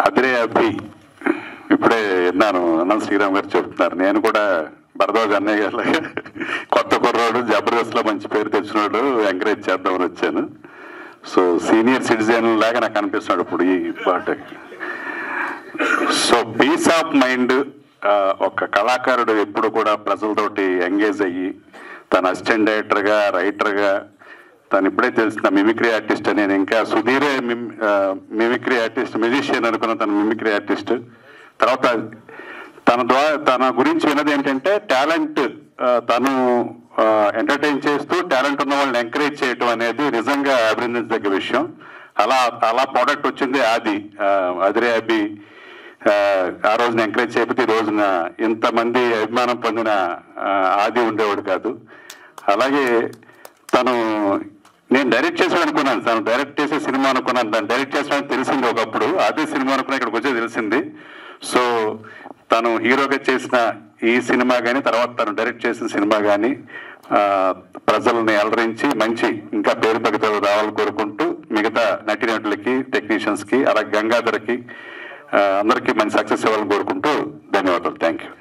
అదిరే అభి ఇప్పుడే విన్నాను అన్నం శ్రీరామ్ గారు చెప్తున్నారు. నేను కూడా భరద్వాజ్ అన్నయ్య గారు కొత్త కుర్రాడు జబర్దస్త్లో మంచి పేరు తెచ్చినాడు ఎంకరేజ్ చేద్దామని వచ్చాను. సో సీనియర్ సిటిజన్ లాగా నాకు అనిపిస్తున్నాడు ఇప్పుడు ఈ పాటకి. సో పీస్ ఆఫ్ మైండ్, ఒక కళాకారుడు ఎప్పుడు కూడా ప్రజలతోటి ఎంగేజ్ అయ్యి తన అసిస్టెంట్ డైరెక్టర్గా, రైటర్గా, తను ఇప్పుడే తెలిసిన మిమిక్రీ ఆర్టిస్ట్ అని. నేను ఇంకా సుధీరే మిమిక్రీ ఆర్టిస్ట్, మ్యూజిషియన్ అనుకున్న తన మిమిక్రీ ఆర్టిస్ట్. తర్వాత తన గురించి విన్నది ఏంటంటే టాలెంట్, తను ఎంటర్టైన్ చేస్తూ టాలెంట్ ఉన్న వాళ్ళని ఎంకరేజ్ చేయటం అనేది నిజంగా అభినందించదగ్గ విషయం. అలా ప్రోడక్ట్ వచ్చింది అదిరే అభి. ఆ రోజున ఎంకరేజ్ చేయకపోతే ఈ రోజున ఇంతమంది అభిమానం పొందిన ఆది ఉండేవాడు కాదు. అలాగే నేను డైరెక్ట్ చేసాడు అనుకున్నాను, తను డైరెక్ట్ చేసే సినిమా అనుకున్నాను, దాన్ని డైరెక్ట్ చేసాడని తెలిసింది ఒకప్పుడు. అదే సినిమా అనుకున్నా ఇక్కడికి వచ్చే తెలిసింది. సో తను హీరోగా చేసిన ఈ సినిమా కానీ, తర్వాత తను డైరెక్ట్ చేసిన సినిమా కానీ ప్రజల్ని అలరించి మంచి ఇంకా పేరు ప్రగతిలో రావాలని కోరుకుంటూ, మిగతా నటీనటులకి, టెక్నీషియన్స్కి, అలాగే గంగాధర్కి అందరికీ మంచి సక్సెస్ ఇవ్వాలని కోరుకుంటూ ధన్యవాదాలు. Thank you.